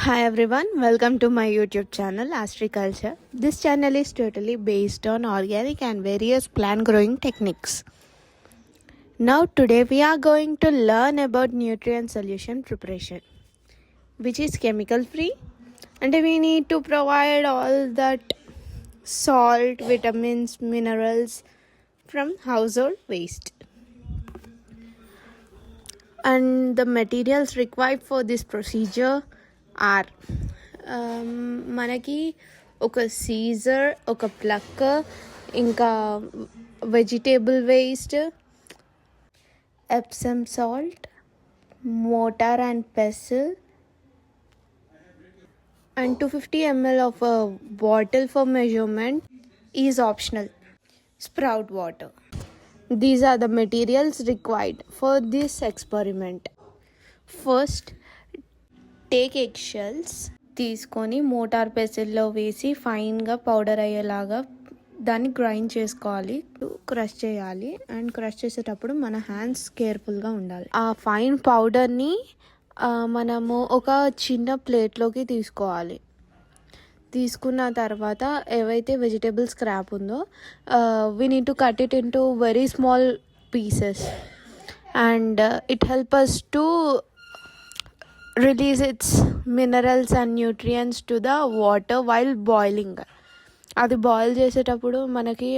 Hi everyone, welcome to my YouTube channel Astriculture. This channel is totally based on organic and various plant growing techniques. Now today we are going to learn about nutrient solution preparation, which is chemical free, and we need to provide all that salt, vitamins, minerals from household waste. And the materials required for this procedure are మనకి ఒక Caesar, ఒక ప్లక్, ఇంకా vegetable waste, Epsom salt, motor and pencil, and 250 ml of a bottle for measurement is optional. Sprout water. These are the materials required for this experiment. First, take eggshells తీసుకొని motor పెసిల్లో వేసి ఫైన్గా powder అయ్యేలాగా దాన్ని grind చేసుకోవాలి, crush చేయాలి. And crush చేసేటప్పుడు మన hands కేర్ఫుల్గా ఉండాలి. ఆ ఫైన్ పౌడర్ని మనము ఒక చిన్న ప్లేట్లోకి తీసుకోవాలి. తీసుకున్న తర్వాత ఏవైతే వెజిటేబుల్ స్క్రాప్ ఉందో we need to cut it into very small pieces and it help us to release its minerals and nutrients to the water while boiling. అది బాయిల్ చేసేటప్పుడు మనకి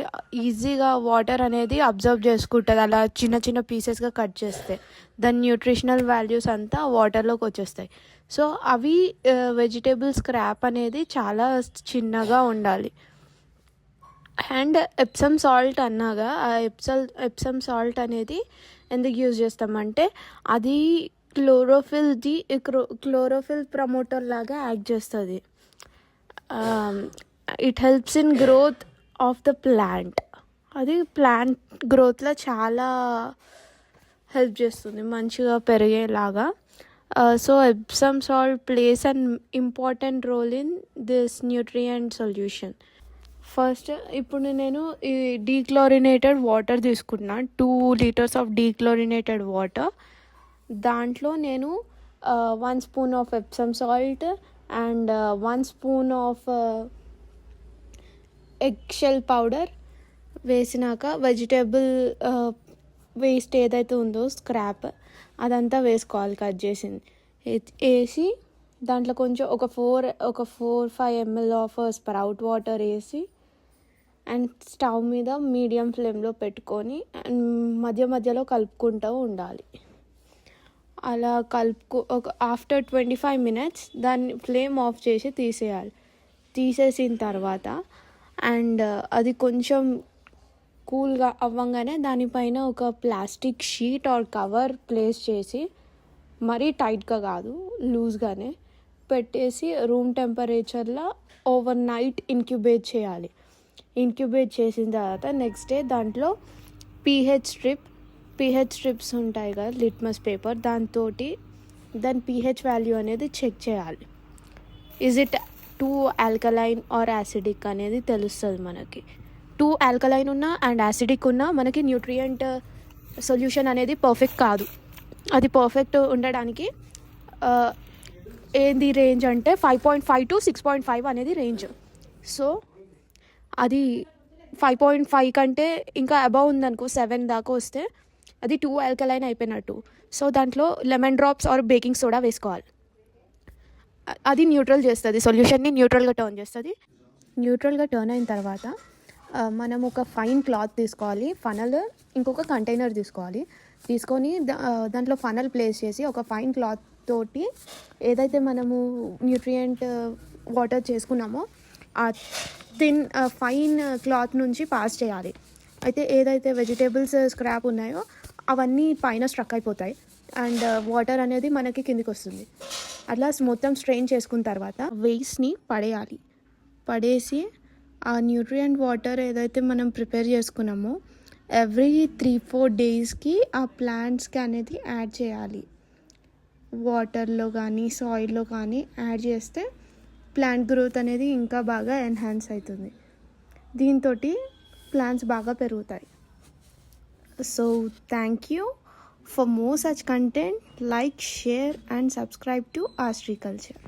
ఈజీగా వాటర్ అనేది అబ్జర్వ్ చేసుకుంటుంది. అలా చిన్న చిన్న పీసెస్గా కట్ చేస్తే దాని న్యూట్రిషనల్ వాల్యూస్ అంతా వాటర్లోకి వచ్చేస్తాయి. సో అవి వెజిటేబుల్ స్క్రాప్ అనేది చాలా చిన్నగా ఉండాలి. అండ్ ఎప్సమ్ సాల్ట్ అన్నాగా, ఆ ఎప్సమ్ సాల్ట్ అనేది ఎందుకు యూజ్ చేస్తామంటే అది క్లోరోఫిల్ ప్రమోటర్ లాగా యాక్ట్ చేస్తుంది. It helps in growth of the plant. అది ప్లాంట్ గ్రోత్లో చాలా హెల్ప్ చేస్తుంది, మంచిగా పెరిగేలాగా. So Epsom salt plays an important role in this nutrient solution. First ఇప్పుడు నేను ఈ డీక్లోరినేటెడ్ వాటర్ తీసుకున్నా, 2 liters ఆఫ్ డీక్లోరినేటెడ్ వాటర్. దాంట్లో నేను 1 spoon of Epsom salt and 1 spoon of egg shell powder వేసినాక వెజిటేబుల్ వేస్ట్ ఏదైతే ఉందో స్క్రాప్ అదంతా వేసుకోవాలి, కట్ చేసింది వేసి దాంట్లో కొంచెం ఒక 4-5 ml ఆఫ్ స్ప్రౌట్ వాటర్ వేసి అండ్ స్టవ్ మీద మీడియం ఫ్లేమ్లో పెట్టుకొని అండ్ మధ్యలో కలుపుకుంటూ ఉండాలి. అలా ఆఫ్టర్ 25 minutes దాన్ని ఫ్లేమ్ ఆఫ్ చేసి తీసేసిన తర్వాత అండ్ అది కొంచెం కూల్గా అవ్వగానే దానిపైన ఒక plastic sheet or cover place చేసి, మరీ టైట్గా కాదు, లూజ్గానే పెట్టేసి రూమ్ టెంపరేచర్లో ఓవర్ నైట్ ఇంక్యుబేట్ చేయాలి. ఇంక్యుబేట్ చేసిన తర్వాత నెక్స్ట్ డే దాంట్లో pH స్ట్రిప్స్ ఉంటాయి కదా, లిట్మస్ పేపర్, దాని pH వాల్యూ అనేది చెక్ చేయాలి. Is it too alkaline or acidic అనేది తెలుస్తుంది మనకి. 2 ఆల్కలైన్ ఉన్నా అండ్ యాసిడిక్ ఉన్నా మనకి న్యూట్రియంట్ సొల్యూషన్ అనేది పర్ఫెక్ట్ కాదు. అది పర్ఫెక్ట్ ఉండడానికి ఏంది రేంజ్ అంటే 5.5 to 6.5 అనేది రేంజ్. సో అది 5.5 కంటే ఇంకా అబవ్ ఉందనుకో, 7 దాకా వస్తే అది 2 ఆల్కలైన్ అయిపోయినట్టు. సో దాంట్లో lemon drops or baking soda వేసుకోవాలి. అది న్యూట్రల్ చేస్తుంది, సొల్యూషన్ని న్యూట్రల్గా టర్న్ చేస్తుంది. న్యూట్రల్గా టర్న్ అయిన తర్వాత మనం ఒక ఫైన్ క్లాత్ తీసుకోవాలి, ఫనల్, ఇంకొక కంటైనర్ తీసుకొని దాంట్లో ఫనల్ ప్లేస్ చేసి ఒక ఫైన్ క్లాత్ తోటి ఏదైతే మనము న్యూట్రియంట్ వాటర్ చేసుకున్నామో ఆ ఫైన్ క్లాత్ నుంచి పాస్ చేయాలి. అయితే ఏదైతే వెజిటేబుల్స్ స్క్రాప్ ఉన్నాయో అవన్నీ పైన స్ట్రక్ అయిపోతాయి అండ్ వాటర్ అనేది మనకి కిందికి వస్తుంది. అట్లా మొత్తం స్ట్రెయిన్ చేసుకున్న తర్వాత వేస్ట్ని పడేసి ఆ న్యూట్రియంట్ వాటర్ ఏదైతే మనం ప్రిపేర్ చేసుకున్నామో ఎవ్రీ 3-4 daysకి ఆ ప్లాంట్స్కి అనేది యాడ్ చేయాలి. వాటర్లో కానీ సాయిల్లో కానీ యాడ్ చేస్తే ప్లాంట్ గ్రోత్ అనేది ఇంకా బాగా ఎన్హాన్స్ అవుతుంది. దీంతో ప్లాంట్స్ బాగా పెరుగుతాయి. So thank you. For more such content, like, share and subscribe to Astriculture.